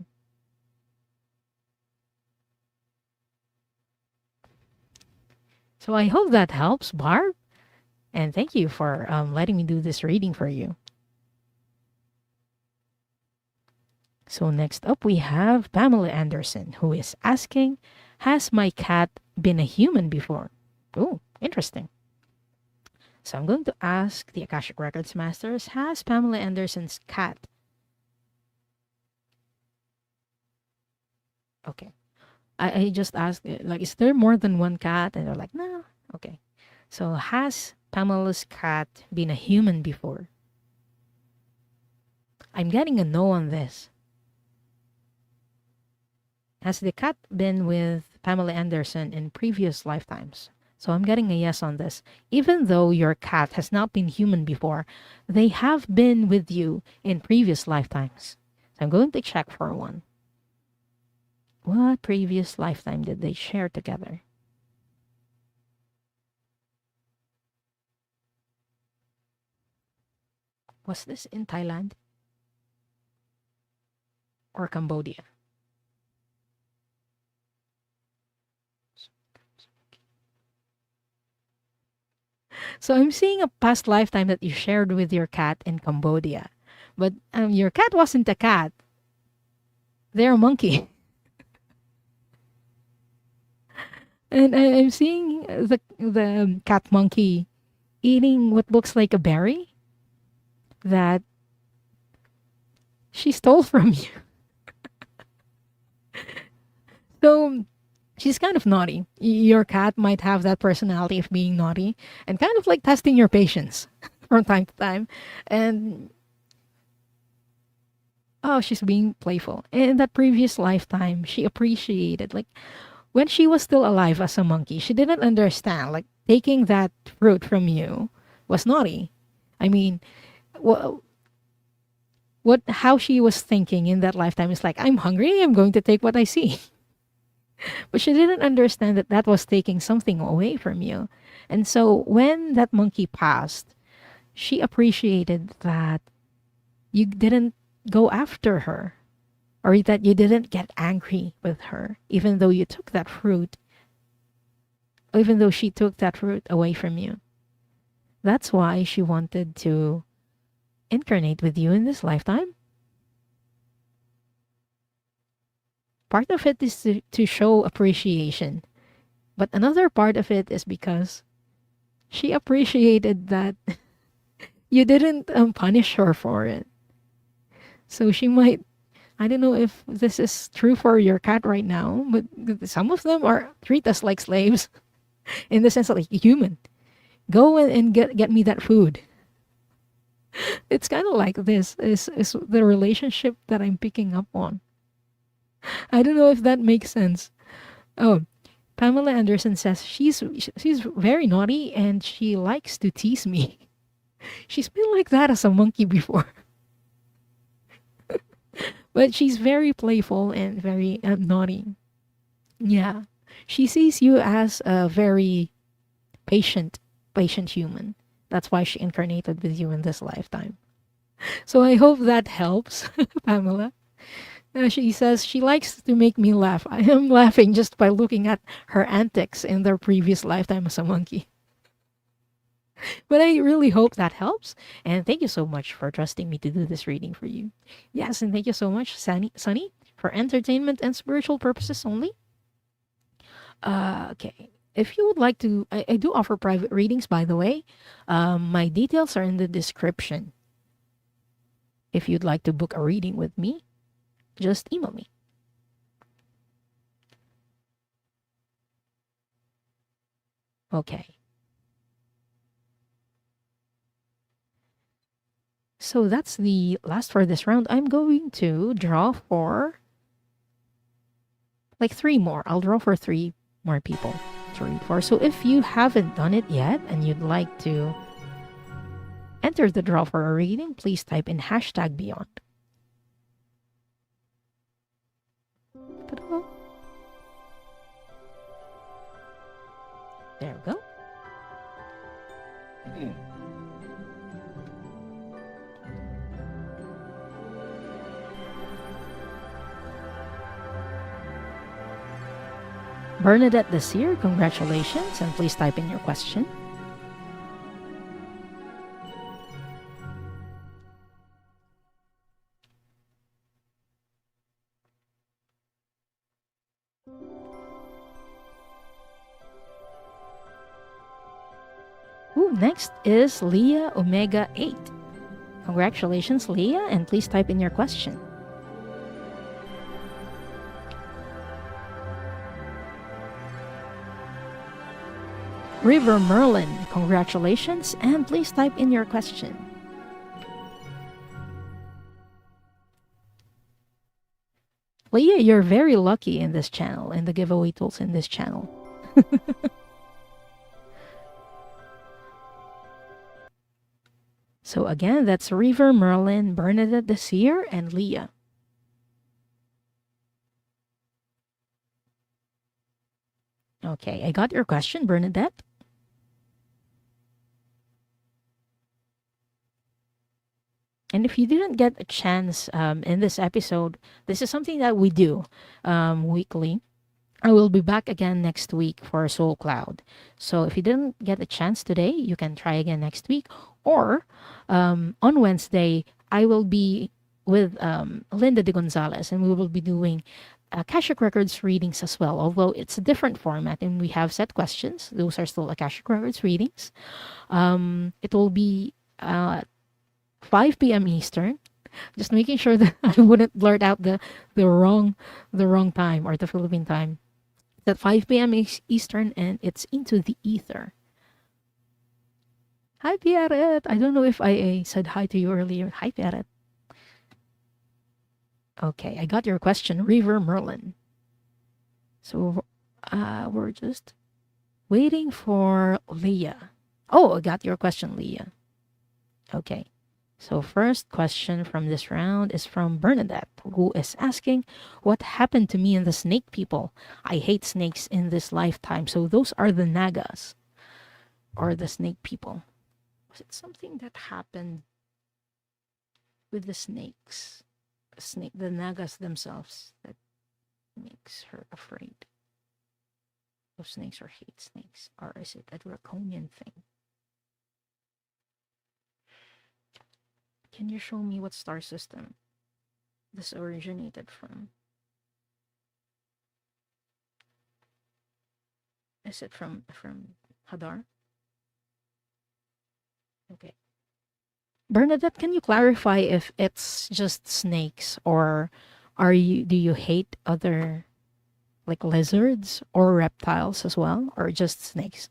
So I hope that helps, Barb. And thank you for letting me do this reading for you. So next up, we have Pamela Anderson, who is asking, has my cat been a human before? Oh, interesting. So I'm going to ask the Akashic Records Masters, has Pamela Anderson's cat... Okay. I just asked, like, is there more than one cat? And they're like, no. Okay. So has Pamela's cat been a human before? I'm getting a no on this. Has the cat been with Pamela Anderson in previous lifetimes? So I'm getting a yes on this. Even though your cat has not been human before, they have been with you in previous lifetimes. So I'm going to check for one. What previous lifetime did they share together? Was this in Thailand or Cambodia? So I'm seeing a past lifetime that you shared with your cat in Cambodia. But your cat wasn't a cat. They're a monkey. And I'm seeing the cat monkey eating what looks like a berry that she stole from you. So she's kind of naughty. Your cat might have that personality of being naughty and kind of like testing your patience from time to time. And oh, she's being playful. In that previous lifetime, she appreciated, like, when she was still alive as a monkey, she didn't understand, like, taking that fruit from you was naughty. I mean, well, how she was thinking in that lifetime is like, I'm hungry, I'm going to take what I see. But she didn't understand that that was taking something away from you. And so when that monkey passed, she appreciated that you didn't go after her, or that you didn't get angry with her, even though you took that fruit, even though she took that fruit away from you. That's why she wanted to incarnate with you in this lifetime. Part of it is to show appreciation. But another part of it is because she appreciated that you didn't punish her for it. So she might, I don't know if this is true for your cat right now, but some of them are treat us like slaves in the sense of, like, human. Go and get me that food. It's kind of like this is the relationship that I'm picking up on. I don't know if that makes sense. Oh, Pamela Anderson says she's very naughty and she likes to tease me. She's been like that as a monkey before. But she's very playful and very naughty. Yeah. She sees you as a very patient human. That's why she incarnated with you in this lifetime. So I hope that helps, Pamela. She says she likes to make me laugh. I am laughing just by looking at her antics in their previous lifetime as a monkey. But I really hope that helps. And thank you so much for trusting me to do this reading for you. Yes, and thank you so much, Sunny, for entertainment and spiritual purposes only. Okay. If you would like to, I do offer private readings, by the way. My details are in the description. If you'd like to book a reading with me, just email me. Okay. So that's the last for this round. I'm going to draw for like three more. I'll draw for three more people to read for. So if you haven't done it yet and you'd like to enter the draw for a reading, please type in hashtag beyond. Ta-da. There we go. Bernadette Desir, congratulations, and please type in your question. Ooh, next is Leah Omega 8. Congratulations, Leah, and please type in your question. River Merlin, congratulations, and please type in your question. Leah, you're very lucky in this channel, in the giveaway tools in this channel. So again, that's River Merlin, Bernadette Desir, and Leah. Okay, I got your question, Bernadette. And if you didn't get a chance in this episode, this is something that we do weekly. I will be back again next week for Soul Cloud. So if you didn't get a chance today, you can try again next week. Or on Wednesday, I will be with Linda de Gonzalez, and we will be doing Akashic Records readings as well, although it's a different format and we have set questions. Those are still Akashic Records readings. It will be 5 p.m. Eastern. Just making sure that I wouldn't blurt out the wrong time or the Philippine time. It's at 5 p.m. Eastern, and it's Into the Ether. Hi, Pierrette. I don't know if I said hi to you earlier. Hi, Pierrette. Okay, I got your question, River Merlin. So we're just waiting for Leah. Oh, I got your question, Leah. Okay. So first question from this round is from Bernadette, who is asking, what happened to me and the snake people? I hate snakes in this lifetime. So those are the Nagas or the snake people. Was it something that happened with the snakes? The Nagas themselves that makes her afraid of snakes or hate snakes? Or is it a draconian thing? Can you show me what star system this originated from? Is it from Hadar? Okay. Bernadette, can you clarify if it's just snakes, or do you hate other like lizards or reptiles as well, or just snakes?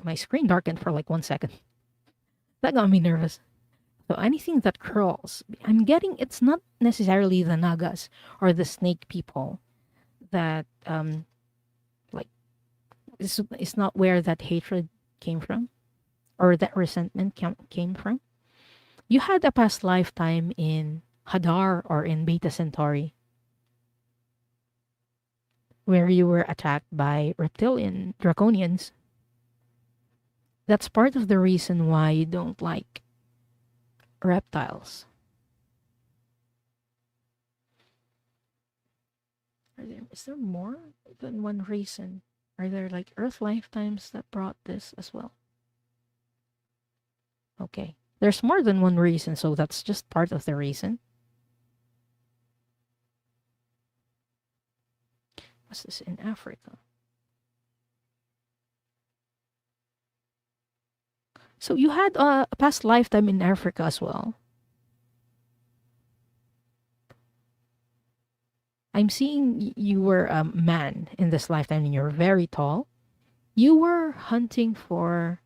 My screen darkened for like 1 second. That got me nervous. So anything that curls, I'm getting it's not necessarily the Nagas or the snake people that like it's not where that hatred came from, or that resentment came from. You had a past lifetime in Hadar or in Beta Centauri where you were attacked by reptilian draconians. That's part of the reason why you don't like reptiles. Is there more than one reason? Are there like Earth lifetimes that brought this as well? Okay. There's more than one reason, so that's just part of the reason. What's this in Africa? So you had a past lifetime in Africa as well. I'm seeing you were a man in this lifetime and you're very tall. You were hunting for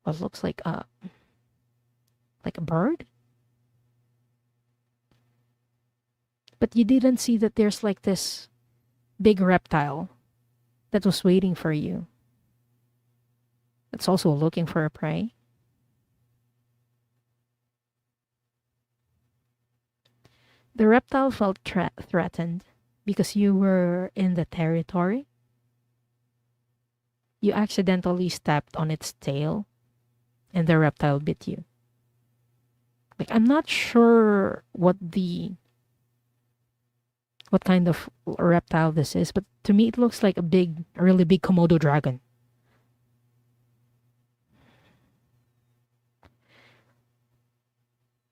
what looks like a bird, but you didn't see that there's like this big reptile that was waiting for you. It's also looking for a prey. The reptile felt threatened because you were in the territory. You accidentally stepped on its tail and the reptile bit you. Like, I'm not sure what kind of reptile this is, but to me it looks like a really big Komodo dragon.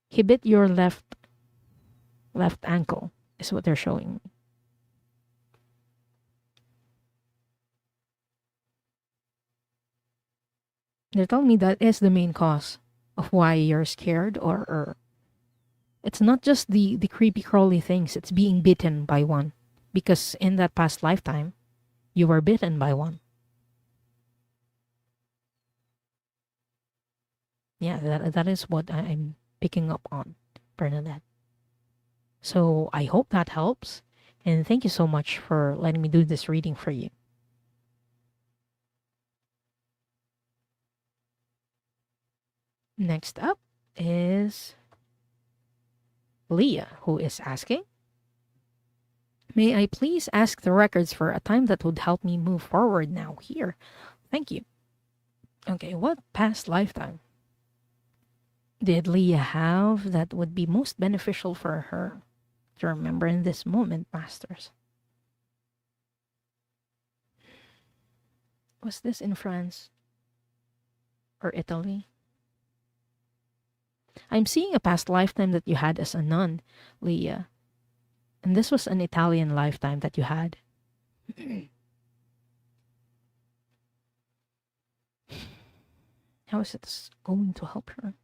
He bit your left ankle, is what they're showing me. They're telling me that is the main cause of why you're scared, or it's not just the creepy crawly things, it's being bitten by one. Because in that past lifetime, you were bitten by one. Yeah, that is what I'm picking up on, Bernadette. So I hope that helps. And thank you so much for letting me do this reading for you. Next up is Leah, who is asking, may I please ask the records for a time that would help me move forward now here? Thank you. Okay, what past lifetime did Leah have that would be most beneficial for her to remember in this moment, Masters? Was this in France or Italy? I'm seeing a past lifetime that you had as a nun, Leah. And this was an Italian lifetime that you had. How is it going to help her?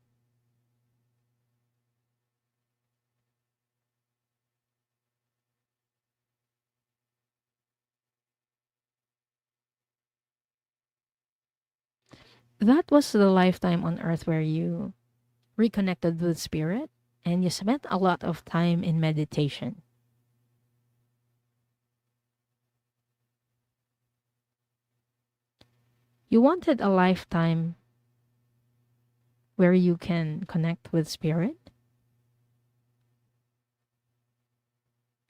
That was the lifetime on Earth where you reconnected with spirit and you spent a lot of time in meditation. You wanted a lifetime where you can connect with spirit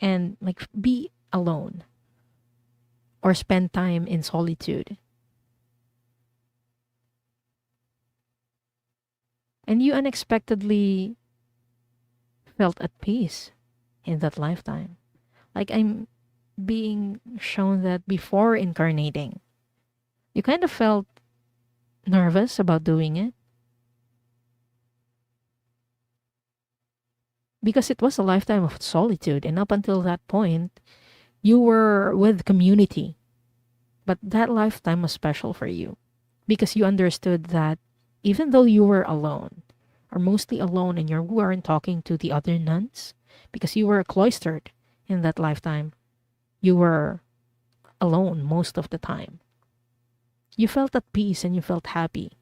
and like be alone or spend time in solitude. And you unexpectedly felt at peace in that lifetime. Like, I'm being shown that before incarnating, you kind of felt nervous about doing it because it was a lifetime of solitude. And up until that point, you were with community. But that lifetime was special for you because you understood that even though you were alone, or mostly alone, and you weren't talking to the other nuns because you were cloistered in that lifetime, you were alone most of the time. You felt at peace and you felt happy.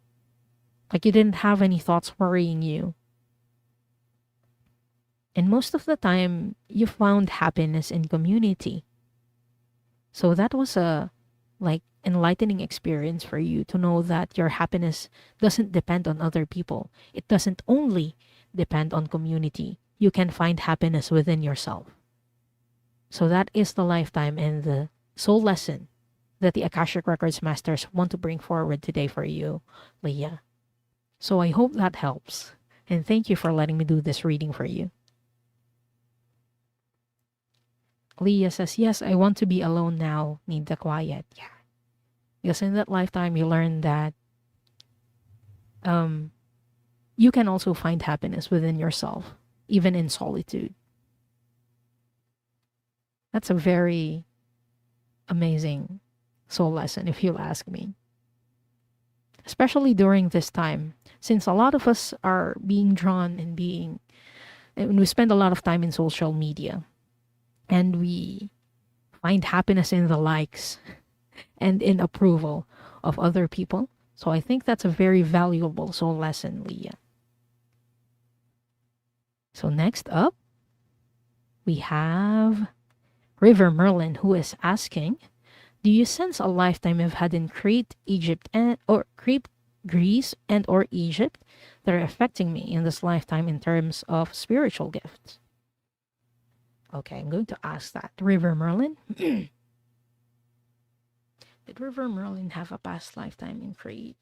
Like you didn't have any thoughts worrying you. And most of the time, you found happiness in community. So that was a like enlightening experience for you to know that your happiness doesn't depend on other people. It doesn't only depend on community. You can find happiness within yourself. So that is the lifetime and the soul lesson that the Akashic Records Masters want to bring forward today for you, Leah. So I hope that helps. And thank you for letting me do this reading for you. Leah says, yes, I want to be alone now, need the quiet. Yeah. Because in that lifetime, you learn that um, you can also find happiness within yourself, even in solitude. That's a very amazing soul lesson, if you'll ask me. Especially during this time, since a lot of us are being drawn and we spend a lot of time in social media, and we find happiness in the likes and in approval of other people. So I think that's a very valuable soul lesson, Leah. So next up, we have River Merlin, who is asking, do you sense a lifetime you've had in Crete, Egypt, Greece and or Egypt that are affecting me in this lifetime in terms of spiritual gifts? Okay, I'm going to ask that. River Merlin? Did River Merlin have a past lifetime in Crete,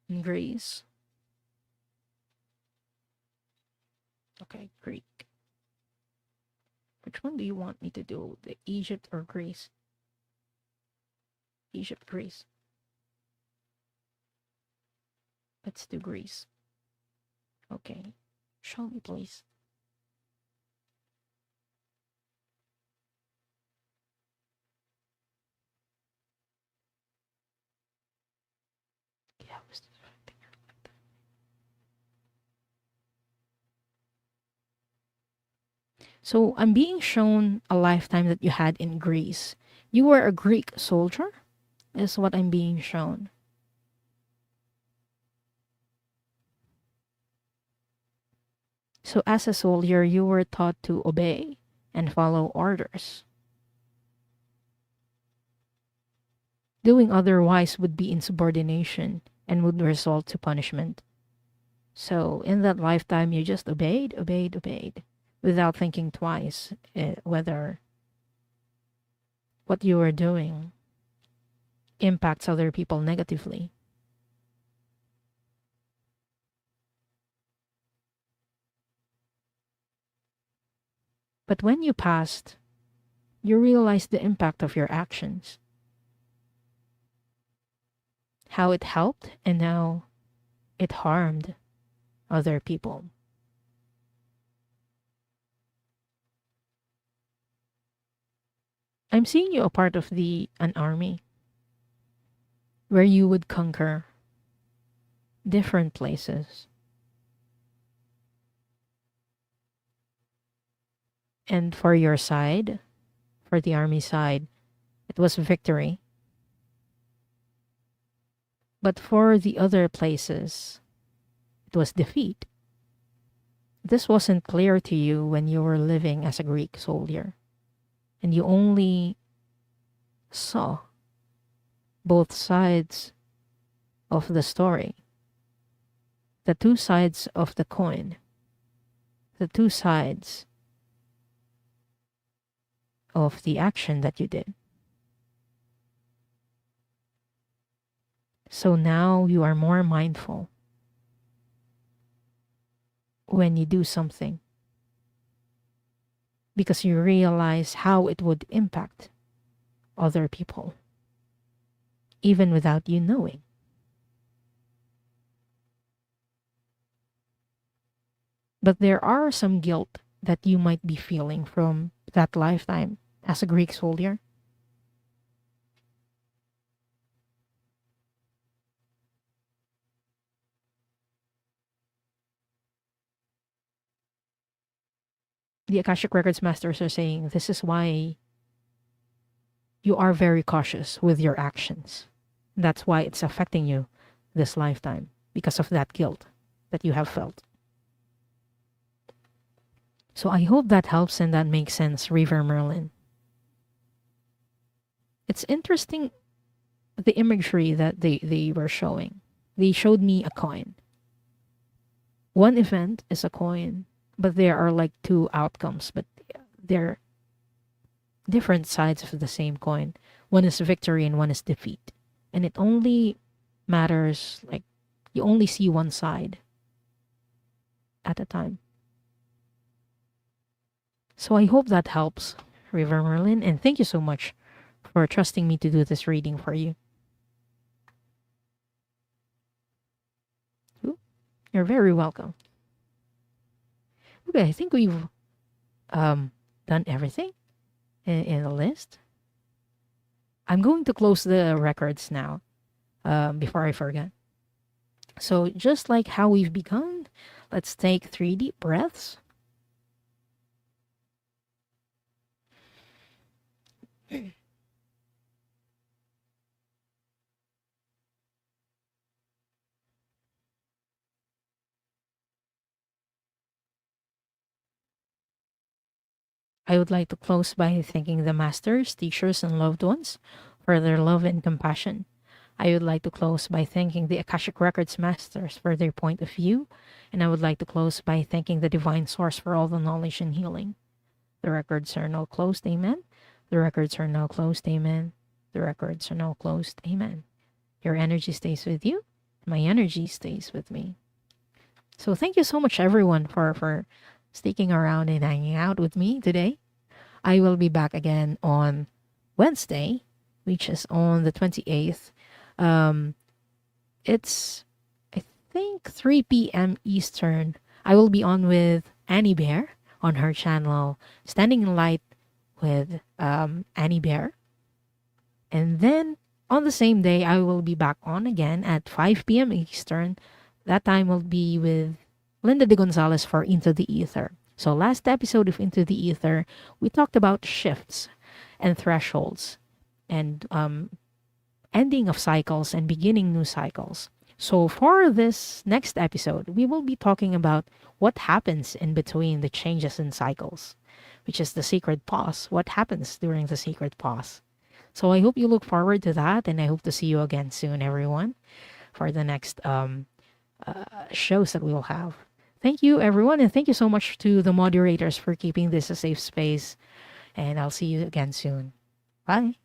in Greece? Okay, Greek. Which one do you want me to do? The Egypt or Greece? Egypt, Greece. Let's do Greece. Okay. Show me, please. Yeah, so I'm being shown a lifetime that you had in Greece. You were a Greek soldier, is what I'm being shown. So as a soldier, you were taught to obey and follow orders. Doing otherwise would be insubordination and would result to punishment. So in that lifetime, you just obeyed, without thinking twice whether what you were doing impacts other people negatively. But when you passed, you realized the impact of your actions, how it helped and how it harmed other people. I'm seeing you a part of an army where you would conquer different places. And for your side, for the army side, it was victory. But for the other places, it was defeat. This wasn't clear to you when you were living as a Greek soldier, and you only saw both sides of the story, the two sides of the coin, the two sides of the action that you did. So now you are more mindful when you do something because you realize how it would impact other people, even without you knowing. But there are some guilt that you might be feeling from that lifetime as a Greek soldier. The Akashic Records Masters are saying this is why you are very cautious with your actions. That's why it's affecting you this lifetime because of that guilt that you have felt. So I hope that helps and that makes sense, River Merlin. It's interesting the imagery that they were showing. They showed me a coin. One event is a coin, but there are like two outcomes, but they're different sides of the same coin. One is victory and one is defeat. And it only matters, like, you only see one side at a time. So I hope that helps, River Merlin, and thank you so much for trusting me to do this reading for you. Ooh, you're very welcome. Okay, I think we've um, done everything in the list. I'm going to close the records now before I forget. So, just like how we've begun, let's take 3 deep breaths. I would like to close by thanking the masters, teachers, and loved ones for their love and compassion. I would like to close by thanking the Akashic Records masters for their point of view, and I would like to close by thanking the divine source for all the knowledge and healing. The records are now closed, amen. The records are now closed, amen. The records are now closed, amen. Your energy stays with you, my energy stays with me. So thank you so much everyone for sticking around and hanging out with me today. I will be back again on Wednesday, which is on the 28th. Um, it's, I think, 3 p.m. Eastern. I will be on with Annie Bear on her channel, Standing in Light with Annie Bear. And then on the same day, I will be back on again at 5 p.m. Eastern. That time will be with Linda de Gonzalez for Into the Ether. So, last episode of Into the Ether, we talked about shifts and thresholds and ending of cycles and beginning new cycles. So, for this next episode, we will be talking about what happens in between the changes in cycles, which is the secret pause. What happens during the secret pause? So, I hope you look forward to that, and I hope to see you again soon, everyone, for the next shows that we will have. Thank you, everyone, and thank you so much to the moderators for keeping this a safe space. And I'll see you again soon. Bye.